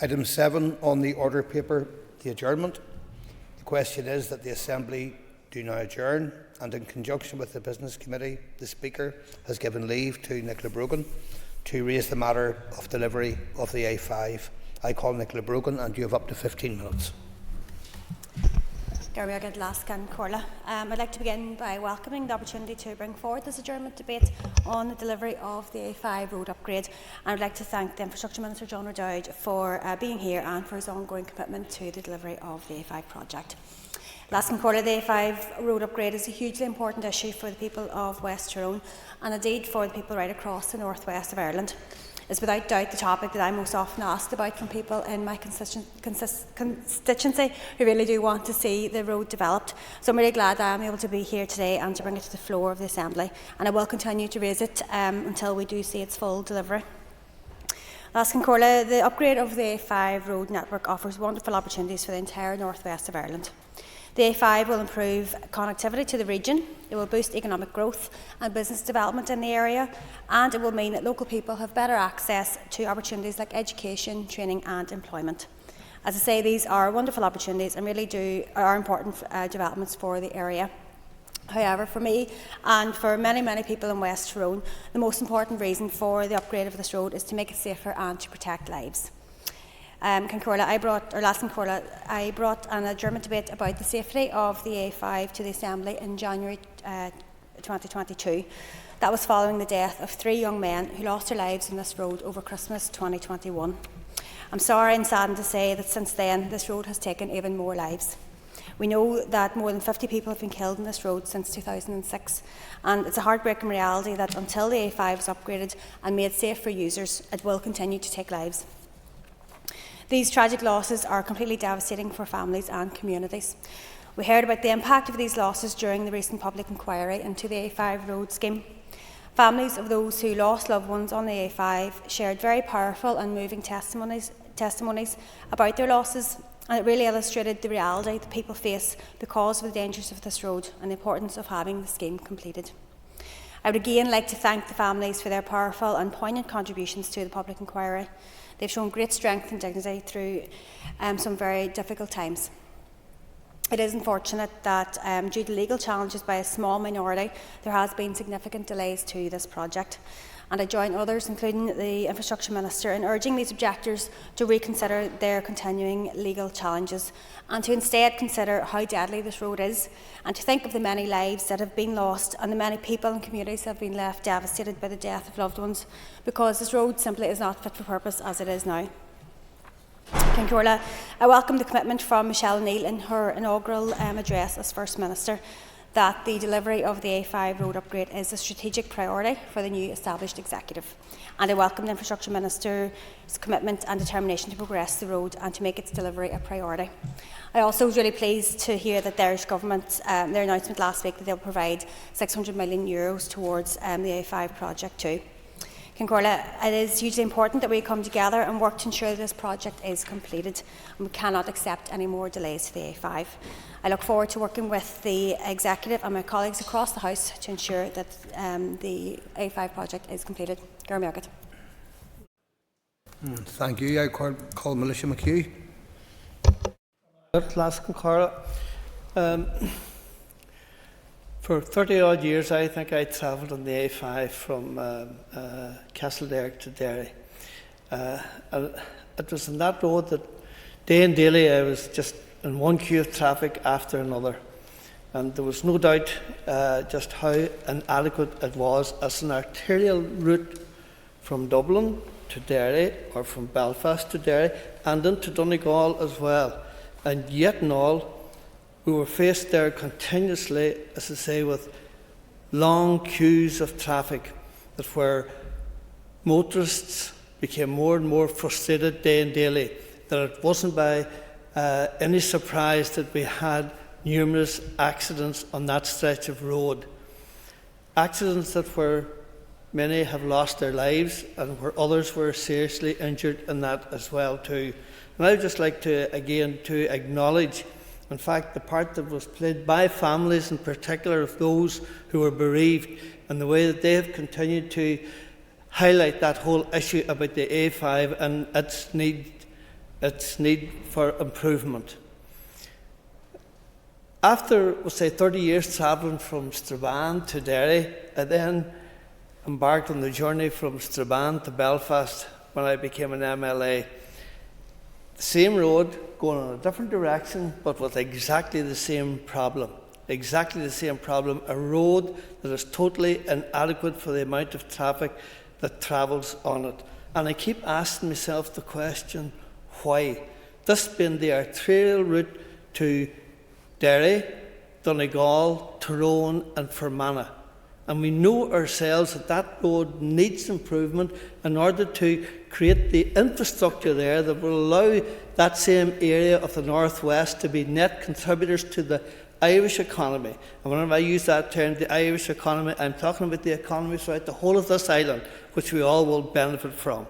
Item 7 on the order paper, the adjournment. The question is that the Assembly do now adjourn, and in conjunction with the Business Committee, the Speaker has given leave to Nicola Brogan to raise the matter of delivery of the A5. I call Nicola Brogan, and you have up to 15 minutes. I'd like to begin by welcoming the opportunity to bring forward this adjournment debate on the delivery of the A5 road upgrade. And I'd like to thank the Infrastructure Minister John O'Dowd for being here and for his ongoing commitment to the delivery of the A5 project. The A5 road upgrade is a hugely important issue for the people of West Tyrone and indeed for the people right across the northwest of Ireland. It's without doubt the topic that I'm most often asked about from people in my constituency who really do want to see the road developed. So I'm really glad that I'm able to be here today and to bring it to the floor of the Assembly, and I will continue to raise it until we do see its full delivery. The upgrade of the A5 road network offers wonderful opportunities for the entire northwest of Ireland. The A5 will improve connectivity to the region, it will boost economic growth and business development in the area, and it will mean that local people have better access to opportunities like education, training and employment. As I say, these are wonderful opportunities and really are important developments for the area. However, for me and for many people in West Tyrone, the most important reason for the upgrade of this road is to make it safer and to protect lives. I brought an adjournment debate about the safety of the A5 to the Assembly in January 2022. That was following the death of 3 young men who lost their lives on this road over Christmas 2021. I'm sorry and saddened to say that since then this road has taken even more lives. We know that more than 50 people have been killed on this road since 2006, and it's a heartbreaking reality that until the A5 is upgraded and made safe for users, it will continue to take lives. These tragic losses are completely devastating for families and communities. We heard about the impact of these losses during the recent public inquiry into the A5 road scheme. Families of those who lost loved ones on the A5 shared very powerful and moving testimonies about their losses, and it really illustrated the reality that people face because of the dangers of this road and the importance of having the scheme completed. I would again like to thank the families for their powerful and poignant contributions to the public inquiry. They've shown great strength and dignity through some very difficult times. It is unfortunate that due to legal challenges by a small minority, there has been significant delays to this project. And I join others, including the Infrastructure Minister, in urging these objectors to reconsider their continuing legal challenges and to instead consider how deadly this road is, and to think of the many lives that have been lost and the many people and communities that have been left devastated by the death of loved ones, because this road simply is not fit for purpose as it is now. I welcome the commitment from Michelle O'Neill in her inaugural address as First Minister that the delivery of the A5 road upgrade is a strategic priority for the new established executive. And I welcome the Infrastructure Minister's commitment and determination to progress the road and to make its delivery a priority. I also was really pleased to hear that the Irish Government, their announcement last week that they'll provide €600 million towards the A5 project too. It is hugely important that we come together and work to ensure that this project is completed, and we cannot accept any more delays to the A5. I look forward to working with the Executive and my colleagues across the House to ensure that the A5 project is completed. Thank you. I call Melissa McHugh. For 30-odd years, I think I travelled on the A5 from Castledare to Derry. It was on that road that day and daily I was just in one queue of traffic after another. And there was no doubt just how inadequate it was as an arterial route from Dublin to Derry, or from Belfast to Derry, and into Donegal as well. And yet in all, we were faced there continuously, as I say, with long queues of traffic, that where motorists became more and more frustrated day and daily, that it wasn't by any surprise that we had numerous accidents on that stretch of road. Accidents that where many have lost their lives and where others were seriously injured in that as well too. And I would just like to again to acknowledge, in fact, the part that was played by families in particular of those who were bereaved, and the way that they have continued to highlight that whole issue about the A5 and its need its need for improvement. After, we'll say, 30 years travelling from Strabane to Derry, I then embarked on the journey from Strabane to Belfast when I became an MLA. The same road, going in a different direction, but with exactly the same problem. Exactly the same problem. A road that is totally inadequate for the amount of traffic that travels on it. And I keep asking myself the question, why? This being the arterial route to Derry, Donegal, Tyrone and Fermanagh. And we know ourselves that that road needs improvement in order to create the infrastructure there that will allow that same area of the northwest to be net contributors to the Irish economy. And whenever I use that term, the Irish economy, I'm talking about the economy throughout the whole of this island, which we all will benefit from.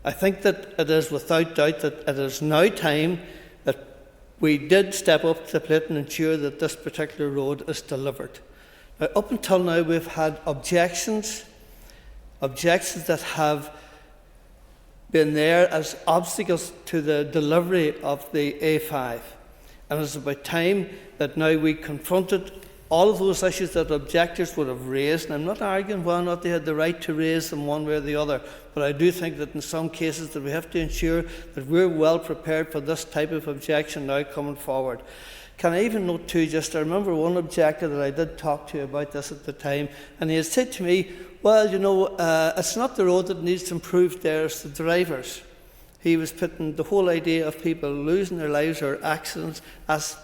I think that it is without doubt that it is now time that we did step up to the plate and ensure that this particular road is delivered. Now, up until now, we've had objections that have been there as obstacles to the delivery of the A5. And it's about time that now we confronted all of those issues that objectors would have raised. And I'm not arguing whether or not they had the right to raise them one way or the other, but I do think that in some cases that we have to ensure that we're well prepared for this type of objection now coming forward. Can I even note too, I remember one objector that I did talk to about this at the time, and he had said to me, well, it's not the road that needs improved there, it's the drivers. He was putting the whole idea of people losing their lives or accidents as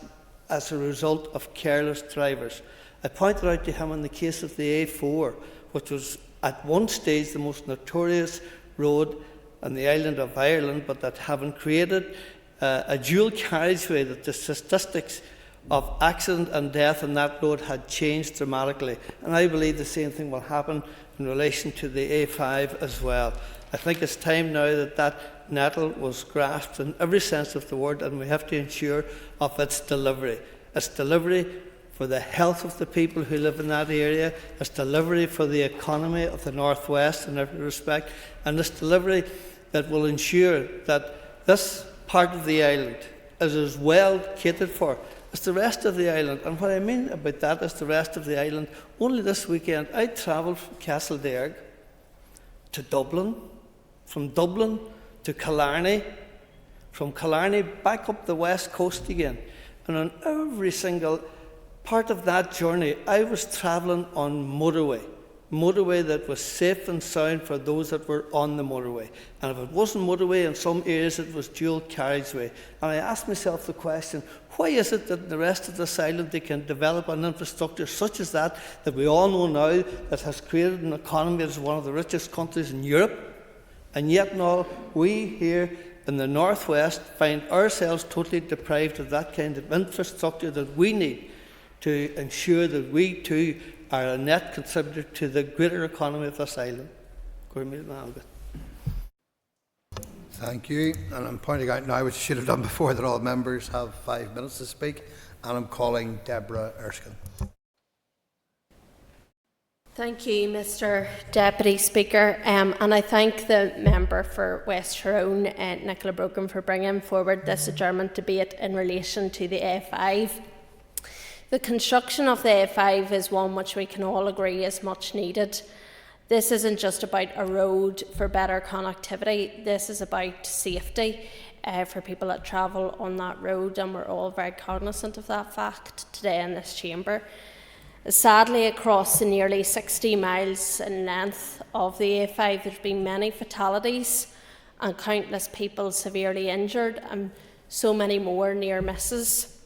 a result of careless drivers. I pointed out to him in the case of the A4, which was at one stage the most notorious road on the island of Ireland, but that having created a dual carriageway, that the statistics of accident and death on that road had changed dramatically. And I believe the same thing will happen in relation to the A5 as well. I think it's time now that that nettle was grasped in every sense of the word, and we have to ensure of its delivery. Its delivery for the health of the people who live in that area, its delivery for the economy of the northwest in every respect, and its delivery that will ensure that this part of the island is as well catered for as the rest of the island. And what I mean about that is the rest of the island. Only this weekend I travelled from Castledearg to Dublin, from Dublin to Killarney, from Killarney back up the west coast again. And on every single part of that journey, I was travelling on motorway that was safe and sound for those that were on the motorway. And if it wasn't motorway, in some areas it was dual carriageway. And I asked myself the question, why is it that in the rest of this island they can develop an infrastructure such as that we all know now, that has created an economy that is one of the richest countries in Europe, and yet now we here in the northwest find ourselves totally deprived of that kind of infrastructure that we need to ensure that we too are a net contributor to the greater economy of this island. Thank you. And I'm pointing out now, which I should have done before, that all members have 5 minutes to speak. And I'm calling Deborah Erskine. Thank you, Mr Deputy Speaker, and I thank the member for West Tyrone, Nicola Brogan, for bringing forward this adjournment debate in relation to the A5. The construction of the A5 is one which we can all agree is much needed. This isn't just about a road for better connectivity, this is about safety for people that travel on that road, and we're all very cognisant of that fact today in this chamber. Sadly, across the nearly 60 miles in length of the A5, there's been many fatalities and countless people severely injured, and so many more near misses.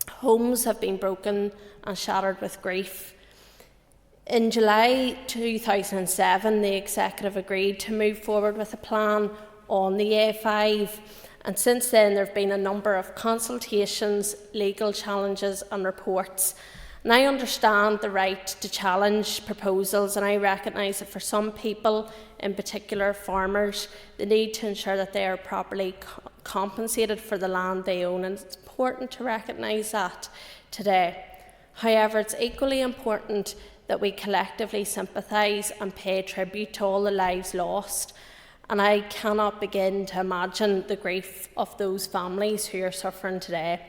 Homes have been broken and shattered with grief. In July 2007, the Executive agreed to move forward with a plan on the A5, and since then there have been a number of consultations, legal challenges and reports. And I understand the right to challenge proposals, and I recognise that for some people, in particular farmers, the need to ensure that they are properly compensated for the land they own, and it's important to recognise that today. However, it's equally important that we collectively sympathise and pay tribute to all the lives lost, and I cannot begin to imagine the grief of those families who are suffering today.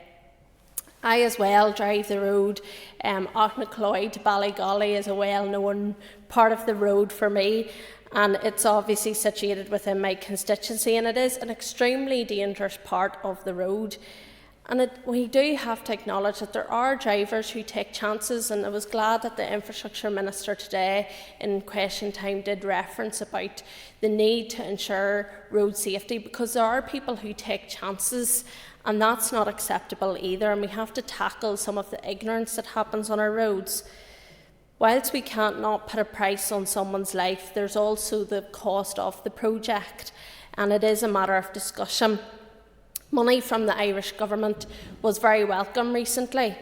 I as well drive the road. Auchnacloy to Ballygolly is a well-known part of the road for me, and it's obviously situated within my constituency, and it is an extremely dangerous part of the road. And we do have to acknowledge that there are drivers who take chances, and I was glad that the Infrastructure Minister today in question time did reference about the need to ensure road safety, because there are people who take chances, and that's not acceptable either, and we have to tackle some of the ignorance that happens on our roads. Whilst we can't not put a price on someone's life, there's also the cost of the project, and it is a matter of discussion. Money from the Irish Government was very welcome recently,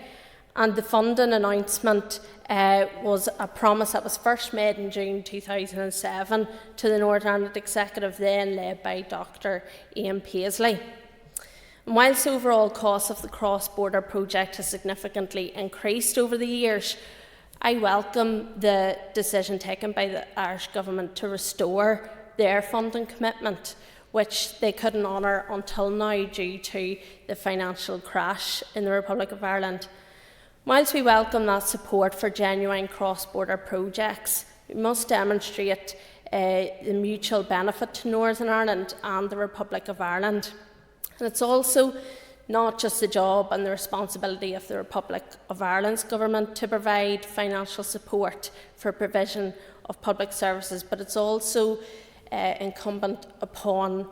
and the funding announcement was a promise that was first made in June 2007 to the Northern Ireland Executive, then led by Dr Ian Paisley. And whilst the overall cost of the cross-border project has significantly increased over the years, I welcome the decision taken by the Irish Government to restore their funding commitment, which they couldn't honour until now due to the financial crash in the Republic of Ireland. Whilst we welcome that support for genuine cross-border projects, we must demonstrate the mutual benefit to Northern Ireland and the Republic of Ireland. And it's also not just the job and the responsibility of the Republic of Ireland's government to provide financial support for provision of public services, but it's also incumbent upon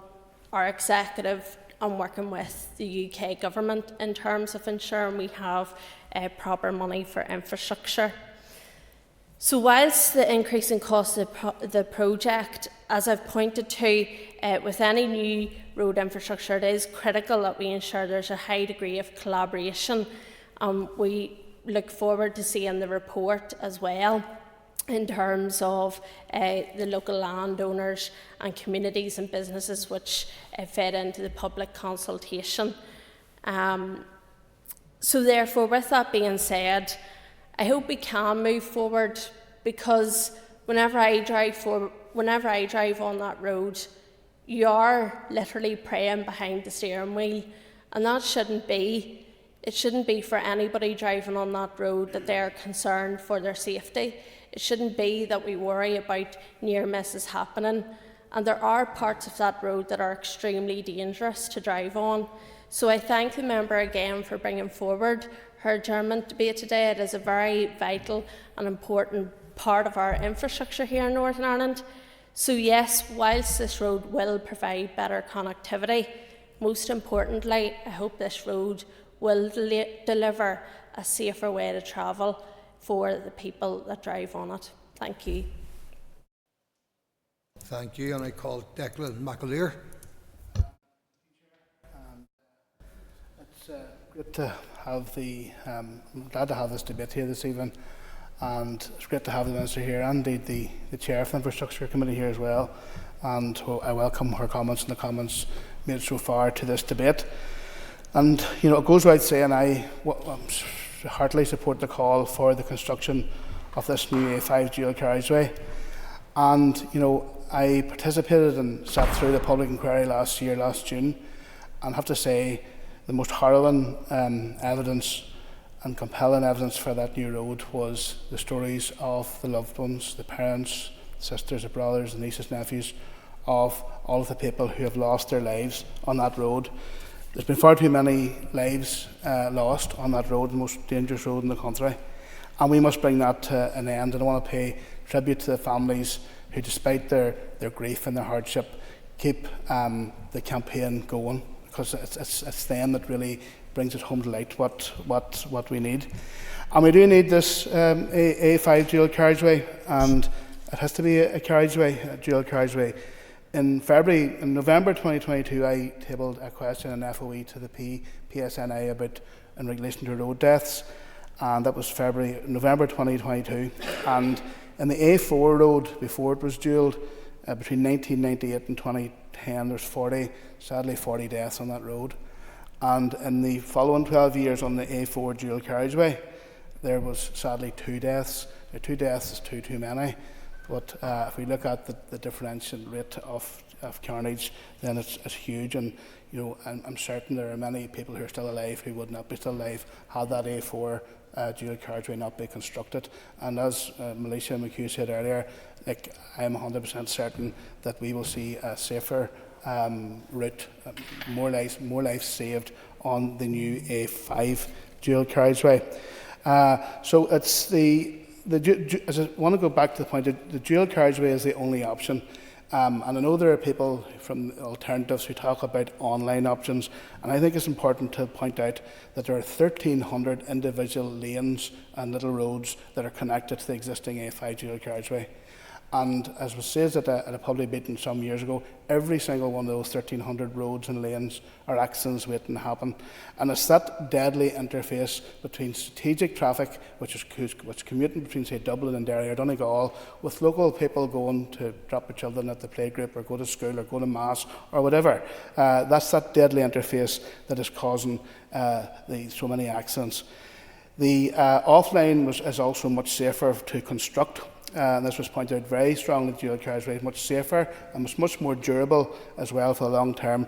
our executive and working with the UK government in terms of ensuring we have proper money for infrastructure. So whilst the increasing cost of the project, as I've pointed to, with any new road infrastructure, it is critical that we ensure there's a high degree of collaboration. We look forward to seeing the report as well in terms of the local landowners and communities and businesses which fed into the public consultation. So therefore, with that being said, I hope we can move forward, because whenever I drive on that road, you are literally praying behind the steering wheel, and that shouldn't be. It shouldn't be for anybody driving on that road that they're concerned for their safety. It shouldn't be that we worry about near misses happening, and there are parts of that road that are extremely dangerous to drive on. So I thank the member again for bringing forward her adjournment debate today. It is a very vital and important part of our infrastructure here in Northern Ireland. So yes, whilst this road will provide better connectivity, most importantly, I hope this road will deliver a safer way to travel for the people that drive on it. Thank you. Thank you, and I call Declan McAleer. It's great to have I'm glad to have this debate here this evening, and it's great to have the Minister here, and indeed the Chair of the Infrastructure Committee here as well, and I welcome her comments and the comments made so far to this debate. And it goes without saying, I heartily support the call for the construction of this new A5 dual carriageway. And I participated and sat through the public inquiry last June, and have to say the most harrowing evidence and compelling evidence for that new road was the stories of the loved ones, the parents, sisters, the brothers, the nieces, nephews of all of the people who have lost their lives on that road. There's been far too many lives lost on that road, the most dangerous road in the country, and we must bring that to an end. And I want to pay tribute to the families who, despite their grief and their hardship, keep the campaign going, because it's them that really brings it home to light what we need. And we do need this A5 dual carriageway, and it has to be a dual carriageway. In November 2022, I tabled a question, an FOE, to the PSNI in relation to road deaths, and that was November 2022. And in the A4 road, before it was dualled, between 1998 and 2010, there's sadly 40 deaths on that road. And in the following 12 years on the A4 dual carriageway, there was sadly 2 deaths. Now, 2 deaths is too many. But if we look at the differential rate of of carnage, then it's huge. And you know, I'm certain there are many people who are still alive who would not be still alive had that A4 dual carriageway not be constructed. And as Militia McHugh said earlier, like, I'm 100% certain that we will see a safer route, more lives saved on the new A5 dual carriageway. So it's as I want to go back to the point that the dual carriageway is the only option. And I know there are people from alternatives who talk about online options, and I think it's important to point out that there are 1,300 individual lanes and little roads that are connected to the existing A5 dual carriageway. And as was said at a public meeting some years ago, every single one of those 1,300 roads and lanes are accidents waiting to happen. And it's that deadly interface between strategic traffic, which commuting between, say, Dublin and Derry or Donegal, with local people going to drop their children at the playgroup or go to school or go to mass or whatever. That's that deadly interface that is causing so many accidents. The offline is also much safer to construct. And this was pointed out very strongly, dual carriageway is much safer and much more durable as well for the long term.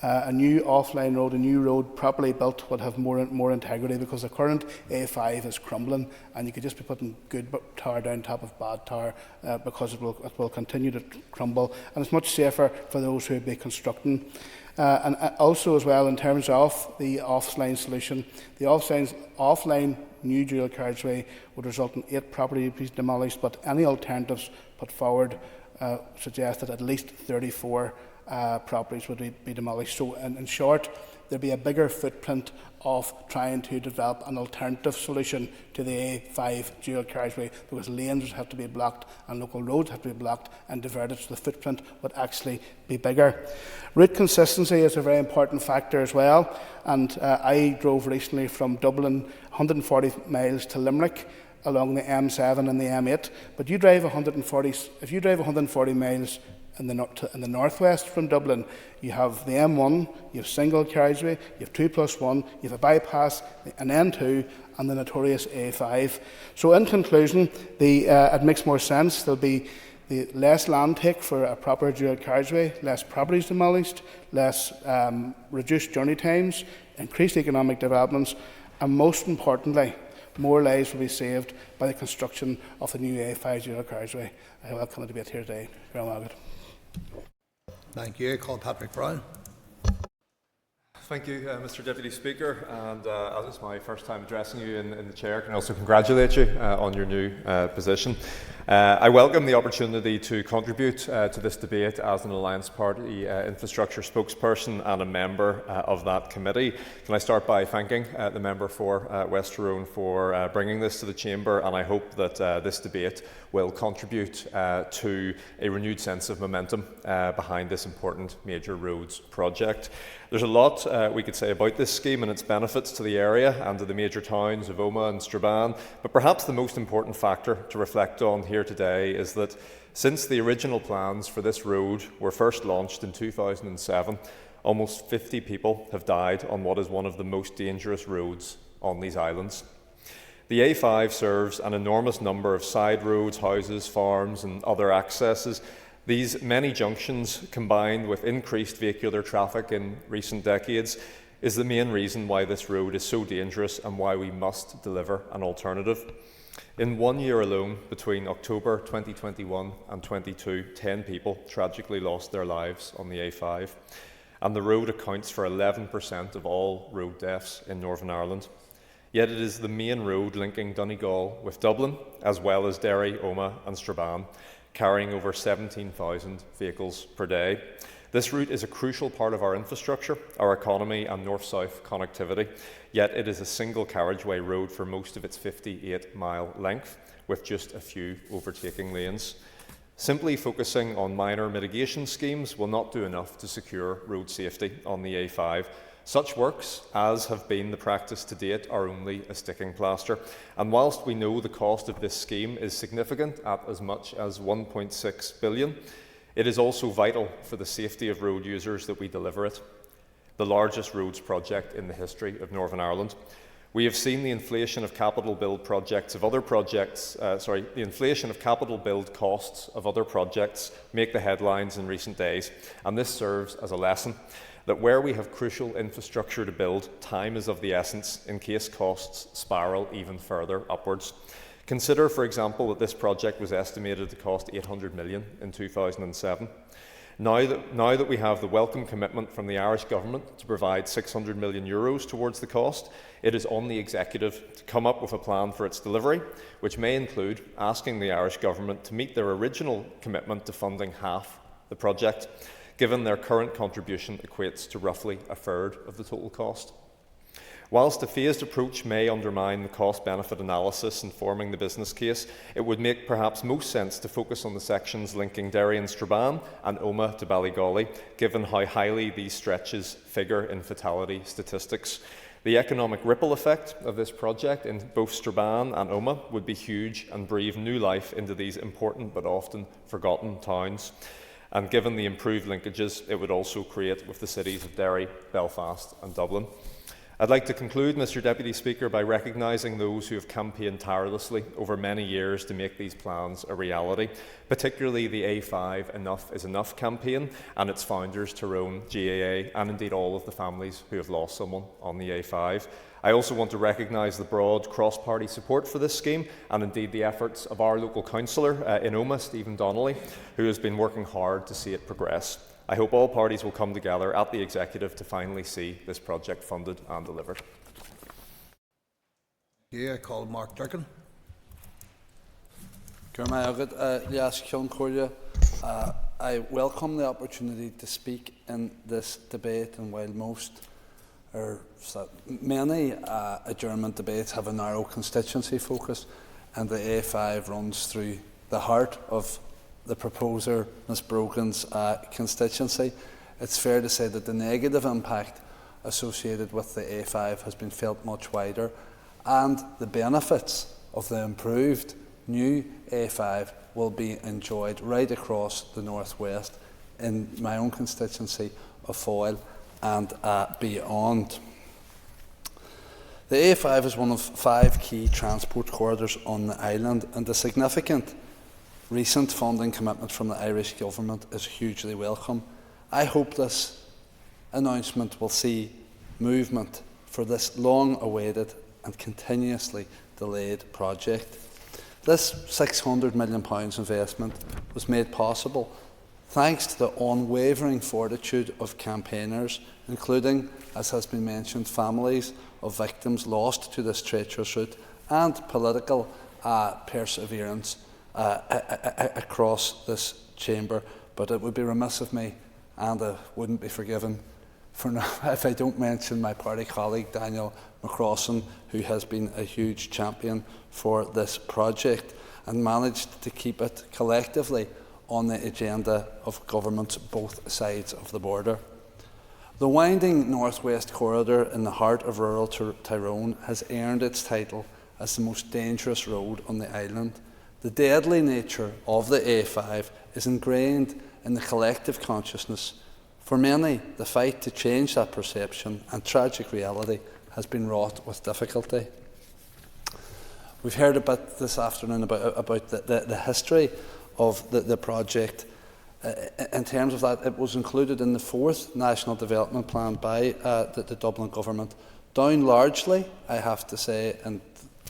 A new offline road, a new road properly built, would have more integrity, because the current A5 is crumbling, and you could just be putting good tar down top of bad tar because it will continue to crumble. And it's much safer for those who will be constructing. And also as well, in terms of the offline solution, the offline new dual carriageway would result in 8 properties demolished, but any alternatives put forward suggest that at least 34 properties would be demolished. So in short, there'd be a bigger footprint of trying to develop an alternative solution to the A5 dual carriageway, because lanes have to be blocked and local roads have to be blocked and diverted, so the footprint would actually be bigger. Route consistency is a very important factor as well, and I drove recently from Dublin 140 miles to Limerick along the M7 and the M8, but if you drive 140 miles in the northwest from Dublin, you have the M1, you have single carriageway, you have 2+1, you have a bypass, an N2, and the notorious A5. So in conclusion, it makes more sense. There'll be less land take for a proper dual carriageway, less properties demolished, less reduced journey times, increased economic developments, and most importantly, more lives will be saved by the construction of the new A5 dual carriageway. I welcome the debate here today. Very well. Thank you. I call Patrick Brown. Thank you, Mr Deputy Speaker, and as it's my first time addressing you in the Chair, can I also congratulate you on your new position. I welcome the opportunity to contribute to this debate as an Alliance Party infrastructure spokesperson and a member of that committee. Can I start by thanking the member for West Tyrone for bringing this to the Chamber, and I hope that this debate will contribute to a renewed sense of momentum behind this important major roads project. There's a lot we could say about this scheme and its benefits to the area and to the major towns of Omagh and Strabane, but perhaps the most important factor to reflect on here today is that since the original plans for this road were first launched in 2007, almost 50 people have died on what is one of the most dangerous roads on these islands. The A5 serves an enormous number of side roads, houses, farms and other accesses. These many junctions, combined with increased vehicular traffic in recent decades, is the main reason why this road is so dangerous and why we must deliver an alternative. In 1 year alone, between October 2021 and 22, 10 people tragically lost their lives on the A5, and the road accounts for 11% of all road deaths in Northern Ireland. Yet it is the main road linking Donegal with Dublin, as well as Derry, Omagh and Strabane, carrying over 17,000 vehicles per day. This route is a crucial part of our infrastructure, our economy and north-south connectivity, yet it is a single carriageway road for most of its 58-mile length, with just a few overtaking lanes. Simply focusing on minor mitigation schemes will not do enough to secure road safety on the A5. Such works, as have been the practice to date, are only a sticking plaster. And whilst we know the cost of this scheme is significant at as much as 1.6 billion, it is also vital for the safety of road users that we deliver it, the largest roads project in the history of Northern Ireland. We have seen the inflation of capital build projects of other projects, the inflation of capital build costs of other projects make the headlines in recent days, and this serves as a lesson that where we have crucial infrastructure to build, time is of the essence in case costs spiral even further upwards. Consider, for example, that this project was estimated to cost 800 million in 2007. Now that we have the welcome commitment from the Irish Government to provide €600 million towards the cost, it is on the Executive to come up with a plan for its delivery, which may include asking the Irish Government to meet their original commitment to funding half the project, given their current contribution equates to roughly a third of the total cost. Whilst a phased approach may undermine the cost-benefit analysis in forming the business case, it would make perhaps most sense to focus on the sections linking Derry and Strabane and Omagh to Ballygawley, given how highly these stretches figure in fatality statistics. The economic ripple effect of this project in both Strabane and Omagh would be huge and breathe new life into these important but often forgotten towns. And given the improved linkages it would also create with the cities of Derry, Belfast and Dublin. I'd like to conclude, Mr Deputy Speaker, by recognising those who have campaigned tirelessly over many years to make these plans a reality, particularly the A5 Enough is Enough campaign and its founders, Tyrone, GAA, and indeed all of the families who have lost someone on the A5. I also want to recognise the broad cross-party support for this scheme and indeed the efforts of our local councillor in Omagh, Stephen Donnelly, who has been working hard to see it progress. I hope all parties will come together at the Executive to finally see this project funded and delivered. I call Mark Durkin. I welcome the opportunity to speak in this debate, and while many adjournment debates have a narrow constituency focus, and the A5 runs through the heart of the proposer, Ms Brogan's constituency, it's fair to say that the negative impact associated with the A5 has been felt much wider, and the benefits of the improved new A5 will be enjoyed right across the northwest in my own constituency of Foyle and beyond. The A5 is one of 5 key transport corridors on the island, and the significant recent funding commitment from the Irish Government is hugely welcome. I hope this announcement will see movement for this long-awaited and continuously delayed project. This £600 million investment was made possible thanks to the unwavering fortitude of campaigners, including, as has been mentioned, families of victims lost to this treacherous route, and political perseverance across this chamber. But it would be remiss of me, and I wouldn't be forgiven for now if I don't mention my party colleague Daniel McCrossan, who has been a huge champion for this project and managed to keep it collectively on the agenda of governments both sides of the border. The winding northwest corridor in the heart of rural Tyrone has earned its title as the most dangerous road on the island. The deadly nature of the A5 is ingrained in the collective consciousness. For many, the fight to change that perception and tragic reality has been wrought with difficulty. We've heard a bit this afternoon about the history of the project. In terms of that, it was included in the 4th National Development Plan by the Dublin Government, down largely, I have to say, and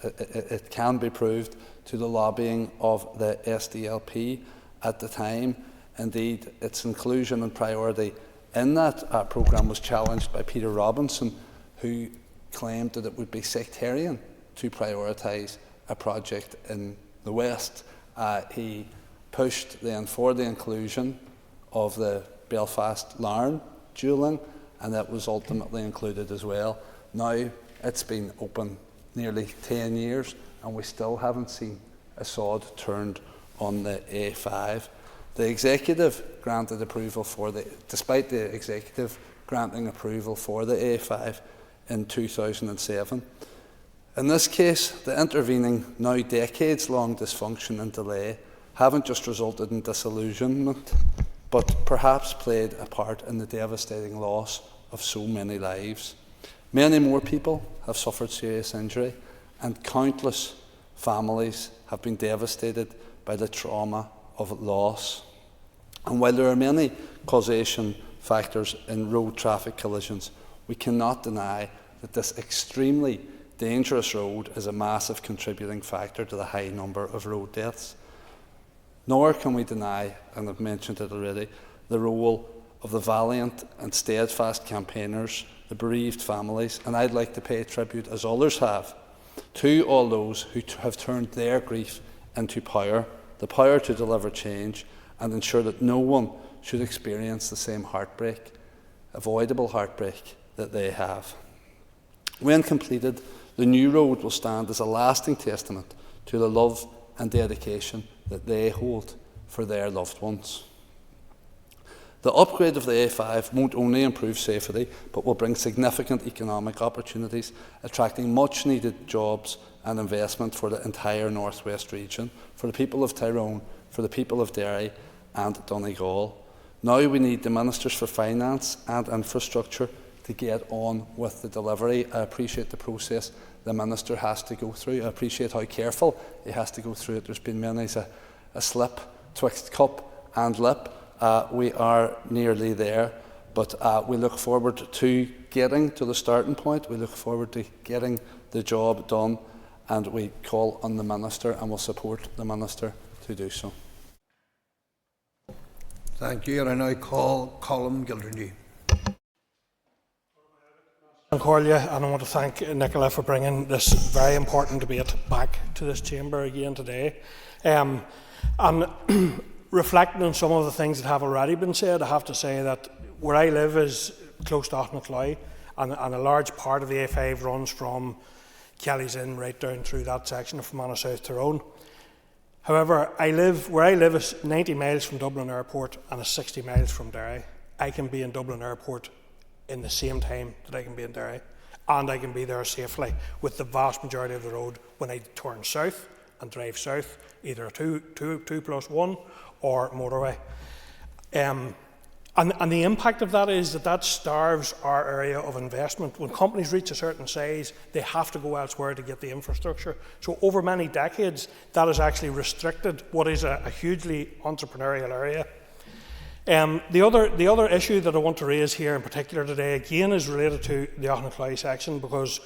it can be proved, to the lobbying of the SDLP at the time. Indeed, its inclusion and priority in that programme was challenged by Peter Robinson, who claimed that it would be sectarian to prioritise a project in the West. He pushed then for the inclusion of the Belfast-Larne dualling, and that was ultimately included as well. Now it's been open nearly 10 years and we still haven't seen a sod turned on the A5. The Executive granted approval despite the Executive granting approval for the A5 in 2007. In this case, the intervening, now decades-long dysfunction and delay haven't just resulted in disillusionment, but perhaps played a part in the devastating loss of so many lives. Many more people have suffered serious injury, and countless families have been devastated by the trauma of loss. And while there are many causation factors in road traffic collisions, we cannot deny that this extremely dangerous road is a massive contributing factor to the high number of road deaths. Nor can we deny, and I've mentioned it already, the role of the valiant and steadfast campaigners, the bereaved families, and I'd like to pay tribute, as others have, to all those who have turned their grief into power, the power to deliver change and ensure that no one should experience the same heartbreak, avoidable heartbreak, that they have. When completed, the new road will stand as a lasting testament to the love and dedication that they hold for their loved ones. The upgrade of the A5 won't only improve safety, but will bring significant economic opportunities, attracting much needed jobs and investment for the entire North West region, for the people of Tyrone, for the people of Derry and Donegal. Now we need the Ministers for Finance and Infrastructure to get on with the delivery. I appreciate the process the Minister has to go through. I appreciate how careful he has to go through it. There's been many a slip twixt cup and lip. We are nearly there, but we look forward to getting to the starting point. We look forward to getting the job done, and we call on the Minister and will support the Minister to do so. Thank you, and I now call Colm Gildernew. And I want to thank Nicola for bringing this very important debate back to this chamber again today. And reflecting on some of the things that have already been said, I have to say that where I live is close to Auchnacloy, and a large part of the A5 runs from Kelly's Inn right down through that section of Fermanagh South Tyrone. However, where I live is 90 miles from Dublin Airport and is 60 miles from Derry. I can be in Dublin Airport in the same time that I can be in Derry, and I can be there safely with the vast majority of the road when I turn south and drive south, either a 2+1 or motorway. And the impact of that is that starves our area of investment. When companies reach a certain size, they have to go elsewhere to get the infrastructure. So over many decades, that has actually restricted what is a hugely entrepreneurial area. The other issue that I want to raise here in particular today, again, is related to the Auchnacloy section, because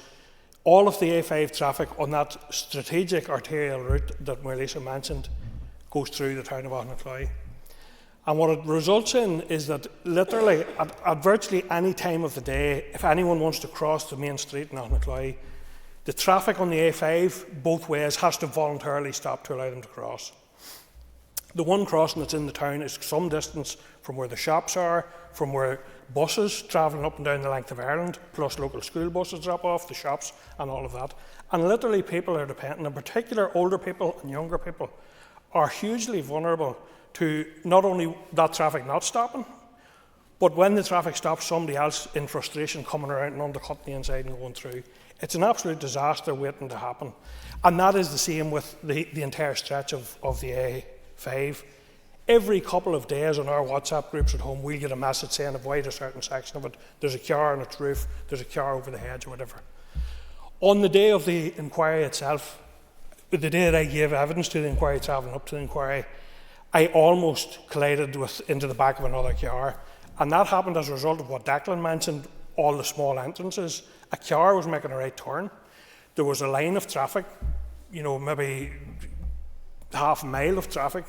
all of the A5 traffic on that strategic arterial route that Marlisa mentioned goes through the town of Auchnacloy. And what it results in is that literally at virtually any time of the day, if anyone wants to cross the main street in Auchnacloy, the traffic on the A5 both ways has to voluntarily stop to allow them to cross. The one crossing that's in the town is some distance from where the shops are, from where buses travelling up and down the length of Ireland, plus local school buses drop off, the shops and all of that. And literally people are dependent, in particular older people and younger people, are hugely vulnerable to not only that traffic not stopping, but when the traffic stops, somebody else in frustration coming around and undercutting the inside and going through. It's an absolute disaster waiting to happen. And that is the same with the entire stretch of the A5. Every couple of days on our WhatsApp groups at home, we get a message saying avoid a certain section of it. There's a car on its roof, there's a car over the hedge or whatever. On the day of the inquiry itself, the day that I gave evidence to the inquiry, travelling up to the inquiry, I almost collided into the back of another car. And that happened as a result of what Declan mentioned, all the small entrances. A car was making a right turn. There was a line of traffic, maybe half a mile of traffic.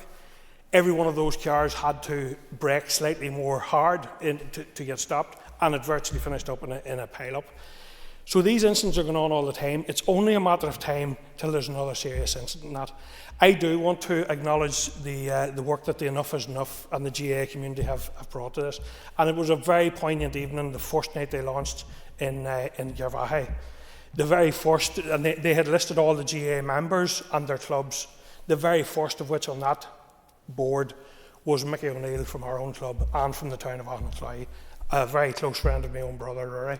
Every one of those cars had to brake slightly more hard to get stopped, and it virtually finished up in a pile-up. So these incidents are going on all the time. It's only a matter of time till there's another serious incident. That I do want to acknowledge the work that the Enough is Enough and the GA community have brought to this. And it was a very poignant evening, the first night they launched in Garvahe. The very first, and they had listed all the GA members and their clubs, the very first of which on that board was Mickey O'Neill from our own club and from the town of Auchnacloy, a very close friend of my own brother, Rory.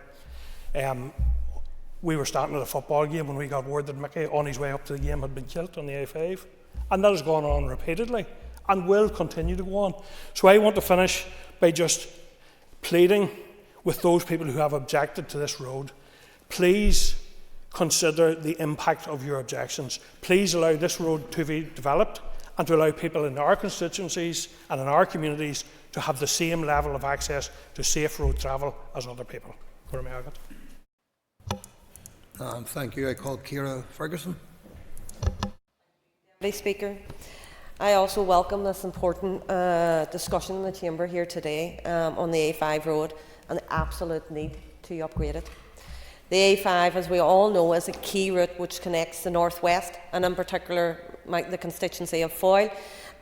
We were starting at a football game when we got word that Mickey, on his way up to the game, had been killed on the A5. And that has gone on repeatedly and will continue to go on. So I want to finish by just pleading with those people who have objected to this road please consider the impact of your objections. Please allow this road to be developed and to allow people in our constituencies and in our communities to have the same level of access to safe road travel as other people. Thank you. I call Ciara Ferguson. Deputy Speaker, I also welcome this important discussion in the Chamber here today on the A5 road and the absolute need to upgrade it. The A5, as we all know, is a key route which connects the North West, and in particular the constituency of Foyle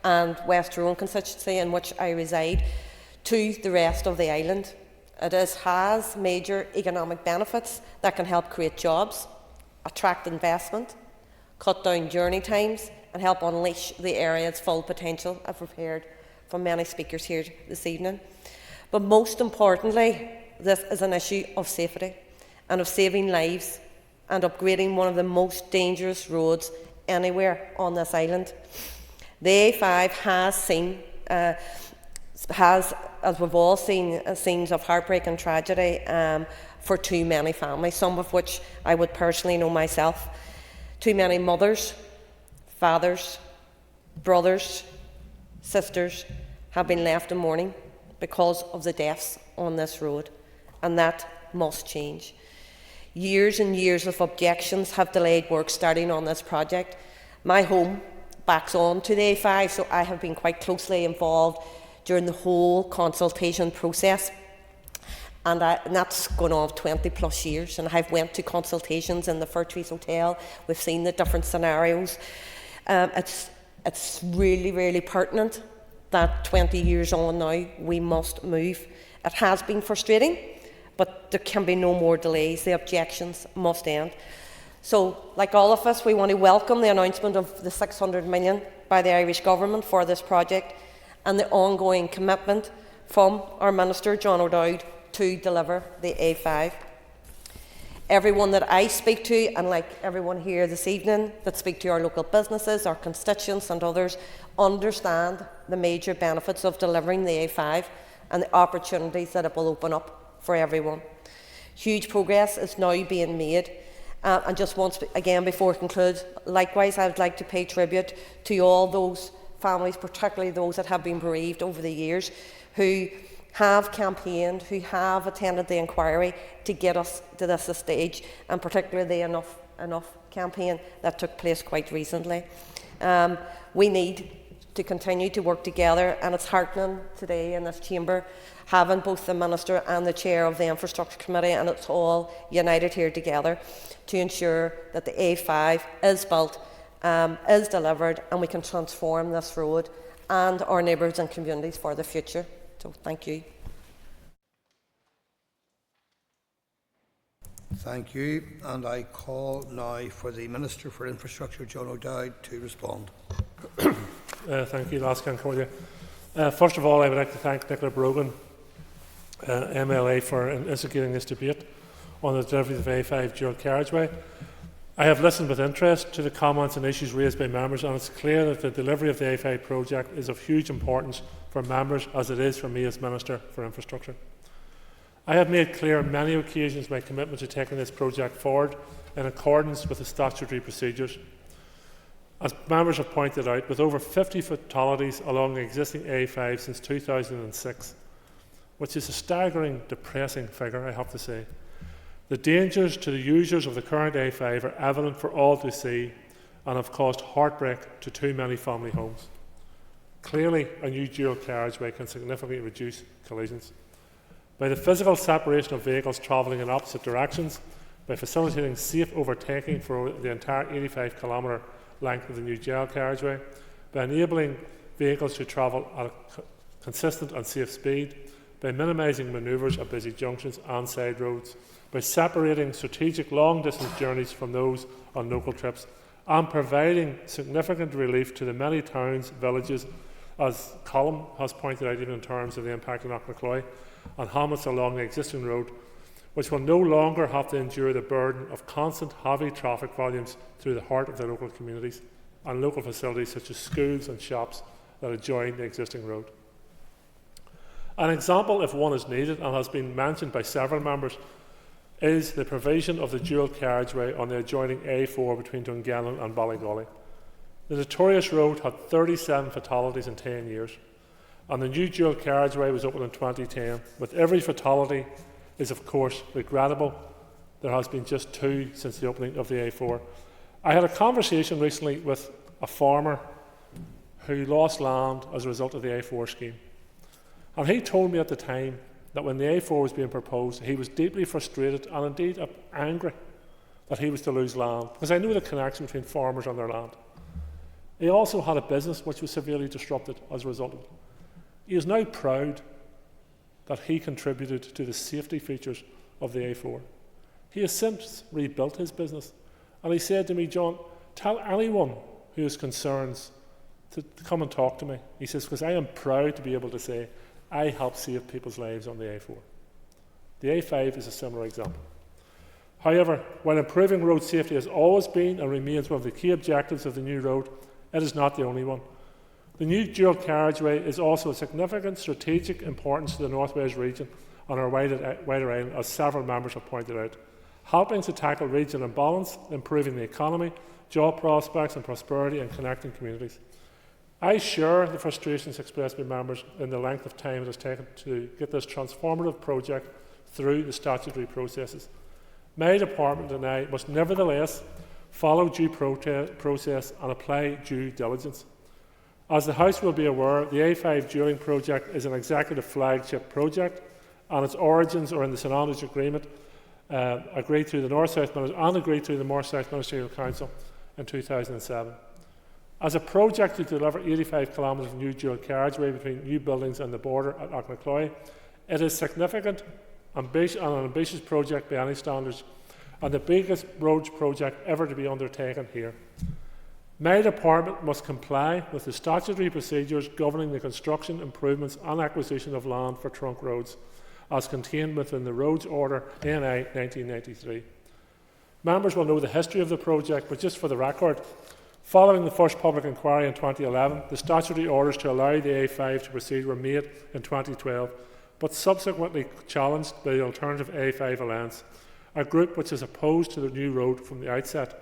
and West Tyrone constituency in which I reside, to the rest of the island. It has major economic benefits that can help create jobs, attract investment, cut down journey times and help unleash the area's full potential. I've heard from many speakers here this evening. But most importantly, this is an issue of safety and of saving lives and upgrading one of the most dangerous roads anywhere on this island. The A5 has seen, as we've all seen, scenes of heartbreak and tragedy for too many families, some of which I would personally know myself. Too many mothers, fathers, brothers, sisters have been left in mourning because of the deaths on this road, and that must change. Years and years of objections have delayed work starting on this project. My home backs on to the A5, so I have been quite closely involved during the whole consultation process. And that's going on 20 plus years, and I've went to consultations in the Fir Trees Hotel. We've seen the different scenarios. It's really, really pertinent that 20 years on now we must move. It has been frustrating, but there can be no more delays. The objections must end. So, like all of us, we want to welcome the announcement of the 600 million by the Irish Government for this project and the ongoing commitment from our Minister, John O'Dowd, to deliver the A5. Everyone that I speak to, and like everyone here this evening that speak to our local businesses, our constituents and others, understand the major benefits of delivering the A5 and the opportunities that it will open up for everyone. Huge progress is now being made. And just once again, before I conclude, likewise I would like to pay tribute to all those families, particularly those that have been bereaved over the years, who have campaigned, who have attended the inquiry to get us to this stage, and particularly the Enough campaign that took place quite recently. We need to continue to work together, and it's heartening today in this chamber having both the Minister and the Chair of the Infrastructure Committee, and it's all united here together to ensure that the A5 is built, is delivered, and we can transform this road and our neighbours and communities for the future. So thank you. Thank you. And I call now for the Minister for Infrastructure, John O'Dowd, to respond. Thank you, Lascan Cordia. First of all, I would like to thank Nicola Brogan, MLA, for instigating this debate on the delivery of the A5 dual carriageway. I have listened with interest to the comments and issues raised by members, and it's clear that the delivery of the A5 project is of huge importance for members, as it is for me as Minister for Infrastructure. I have made clear on many occasions my commitment to taking this project forward in accordance with the statutory procedures. As members have pointed out, with over 50 fatalities along the existing A5 since 2006, which is a staggering, depressing figure, I have to say, the dangers to the users of the current A5 are evident for all to see and have caused heartbreak to too many family homes. Clearly, a new dual carriageway can significantly reduce collisions. By the physical separation of vehicles travelling in opposite directions, by facilitating safe overtaking for the entire 85-kilometre length of the new dual carriageway, by enabling vehicles to travel at a consistent and safe speed, by minimising manoeuvres at busy junctions and side roads, by separating strategic long-distance journeys from those on local trips, and providing significant relief to the many towns, villages, as Colm has pointed out, even in terms of the impact on Knocknacloy, and hamlets along the existing road, which will no longer have to endure the burden of constant heavy traffic volumes through the heart of their local communities and local facilities such as schools and shops that adjoin the existing road. An example, if one is needed, and has been mentioned by several members, is the provision of the dual carriageway on the adjoining A4 between Dungannon and Ballygolly. The notorious road had 37 fatalities in 10 years, and the new dual carriageway was opened in 2010. With every fatality is, of course, regrettable. There has been just 2 since the opening of the A4. I had a conversation recently with a farmer who lost land as a result of the A4 scheme. And he told me at the time that when the A4 was being proposed, he was deeply frustrated and indeed angry that he was to lose land, because I knew the connection between farmers and their land. He also had a business which was severely disrupted as a result of it. He is now proud that he contributed to the safety features of the A4. He has since rebuilt his business, and he said to me, "John, tell anyone who has concerns to come and talk to me." He says, "Because I am proud to be able to say I helped save people's lives on the A4. The A5 is a similar example. However, while improving road safety has always been and remains one of the key objectives of the new road, it is not the only one. The new dual carriageway is also of significant strategic importance to the North West region and our wider island, as several members have pointed out, helping to tackle regional imbalance, improving the economy, job prospects and prosperity, and connecting communities. I share the frustrations expressed by members in the length of time it has taken to get this transformative project through the statutory processes. My department and I must nevertheless follow due process and apply due diligence. As the House will be aware, the A5 dualling project is an executive flagship project, and its origins are in the Synonymous Agreement agreed through the North-South Ministerial Council in 2007. As a project to deliver 85 kilometres of new dual carriageway between new buildings and the border at Auchnacloy, it is significant and an ambitious project by any standards, and the biggest roads project ever to be undertaken here. My department must comply with the statutory procedures governing the construction, improvements and acquisition of land for trunk roads, as contained within the Roads Order NI 1993. Members will know the history of the project, but just for the record, following the first public inquiry in 2011, the statutory orders to allow the A5 to proceed were made in 2012, but subsequently challenged by the Alternative A5 Alliance, a group which is opposed to the new road from the outset.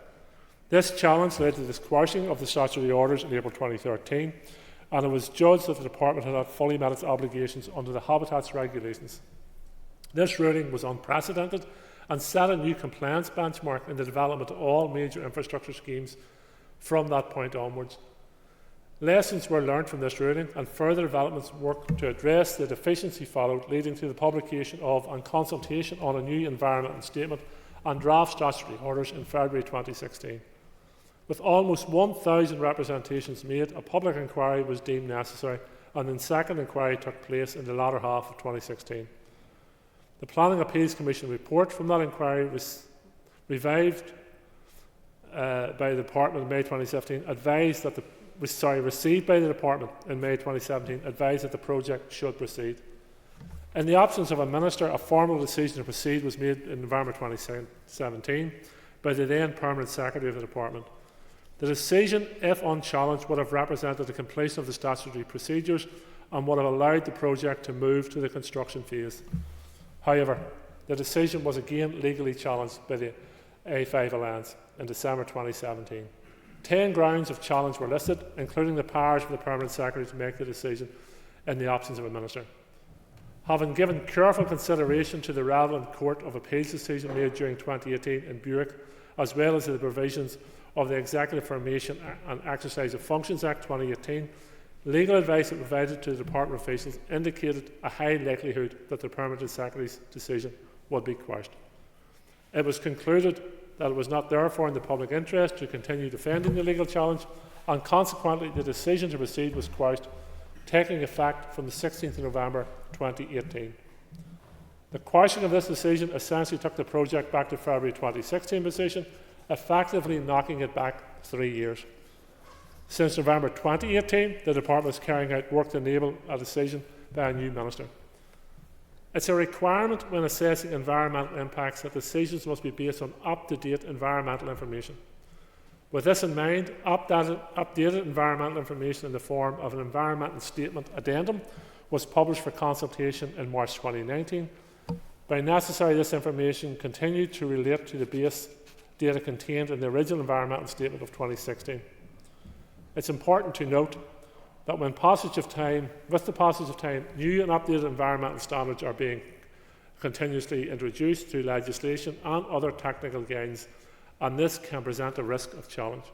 This challenge led to the squashing of the statutory orders in April 2013, and it was judged that the department had not fully met its obligations under the Habitats regulations. This ruling was unprecedented and set a new compliance benchmark in the development of all major infrastructure schemes from that point onwards. Lessons were learned from this ruling, and further developments worked to address the deficiency followed, leading to the publication of and consultation on a new environmental statement and draft statutory orders in February 2016. With almost 1,000 representations made, a public inquiry was deemed necessary, and the second inquiry took place in the latter half of 2016. The Planning Appeals Commission report from that inquiry was revived by the Department in May 2017, received by the Department in May 2017, advised that the project should proceed. In the absence of a Minister, a formal decision to proceed was made in November 2017 by the then Permanent Secretary of the Department. The decision, if unchallenged, would have represented the completion of the statutory procedures and would have allowed the project to move to the construction phase. However, the decision was again legally challenged by the A5 Alliance in December 2017. 10 grounds of challenge were listed, including the powers of the Permanent Secretary to make the decision in the absence of a Minister. Having given careful consideration to the relevant Court of Appeals decision made during 2018 in Buick, as well as the provisions of the Executive Formation and Exercise of Functions Act 2018, legal advice that provided to the Department officials indicated a high likelihood that the Permanent Secretary's decision would be quashed. It was concluded that it was not therefore in the public interest to continue defending the legal challenge, and consequently the decision to proceed was quashed, taking effect from the 16th of November 2018. The quashing of this decision essentially took the project back to February 2016 position, effectively knocking it back 3 years. Since November 2018, the Department is carrying out work to enable a decision by a new Minister. It's a requirement when assessing environmental impacts that decisions must be based on up-to-date environmental information. With this in mind, updated environmental information in the form of an environmental statement addendum was published for consultation in March 2019, By necessary, this information continued to relate to the base data contained in the original environmental statement of 2016. It's important to note that with the passage of time, new and updated environmental standards are being continuously introduced through legislation and other technical gains, and this can present a risk of challenge.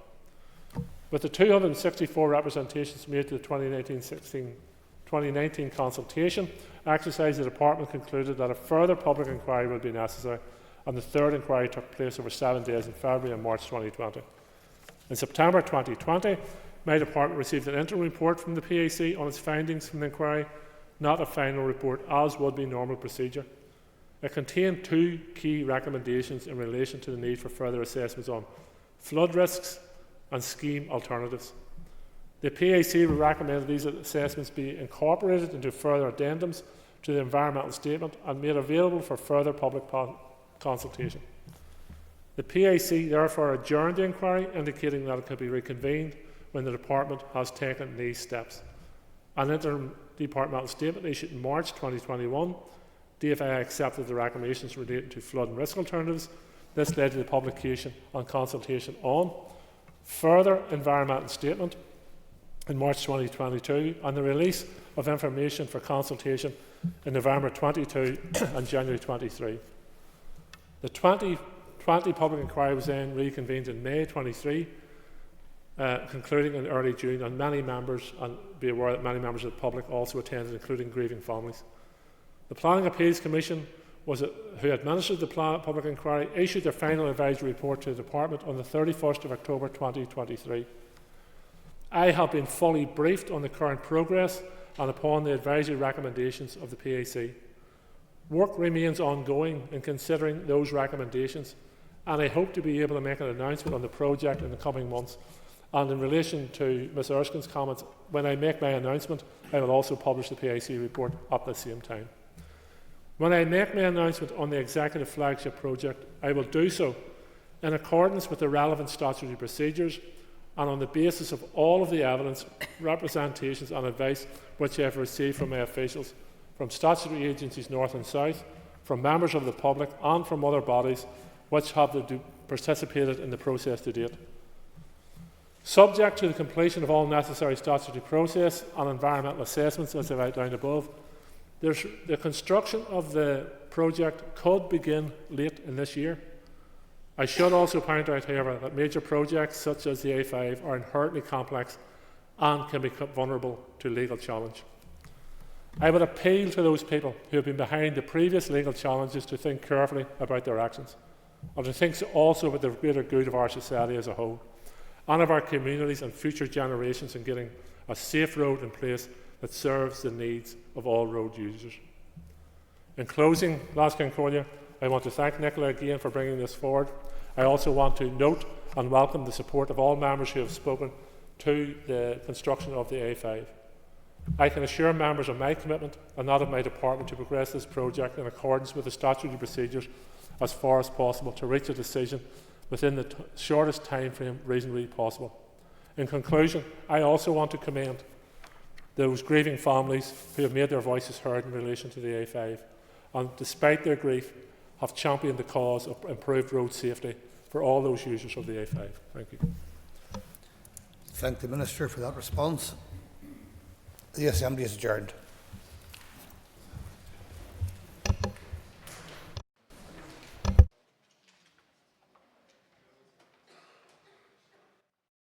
With the 264 representations made to the 2019 consultation exercise, the Department concluded that a further public inquiry would be necessary, and the third inquiry took place over 7 days in February and March 2020. In September 2020, my department received an interim report from the PAC on its findings from the inquiry, not a final report, as would be normal procedure. It contained 2 key recommendations in relation to the need for further assessments on flood risks and scheme alternatives. The PAC recommended these assessments be incorporated into further addendums to the environmental statement and made available for further public consultation. The PAC therefore adjourned the inquiry, indicating that it could be reconvened when the Department has taken these steps. An interim departmental statement issued in March 2021, DFI accepted the recommendations relating to flood and risk alternatives. This led to the publication and consultation on further environmental statement in March 2022 and the release of information for consultation in November 22 and January 23. The 2020 public inquiry was then reconvened in May 23, concluding in early June, and many members, and be aware that many members of the public also attended, including grieving families. The Planning Appeals Commission, who administered the public inquiry, issued their final advisory report to the Department on the 31st of October 2023. I have been fully briefed on the current progress and upon the advisory recommendations of the PAC. Work remains ongoing in considering those recommendations, and I hope to be able to make an announcement on the project in the coming months. And in relation to Ms Erskine's comments, when I make my announcement, I will also publish the PAC report at the same time. When I make my announcement on the Executive Flagship Project, I will do so in accordance with the relevant statutory procedures and on the basis of all of the evidence, representations and advice which I have received from my officials, from statutory agencies north and south, from members of the public and from other bodies which have participated in the process to date. Subject to the completion of all necessary statutory process and environmental assessments as I've outlined above, the construction of the project could begin late in this year. I should also point out, however, that major projects such as the A5 are inherently complex and can become vulnerable to legal challenge. I would appeal to those people who have been behind the previous legal challenges to think carefully about their actions, and to think also about the greater good of our society as a whole, and of our communities and future generations in getting a safe road in place that serves the needs of all road users. In closing, Lascan Cordia, I want to thank Nicola again for bringing this forward. I also want to note and welcome the support of all members who have spoken to the construction of the A5. I can assure members of my commitment and that of my department to progress this project in accordance with the statutory procedures as far as possible to reach a decision within the shortest time frame reasonably possible. In conclusion, I also want to commend those grieving families who have made their voices heard in relation to the A5 and, despite their grief, have championed the cause of improved road safety for all those users of the A5. Thank you. Thank the Minister for that response. The Assembly is adjourned.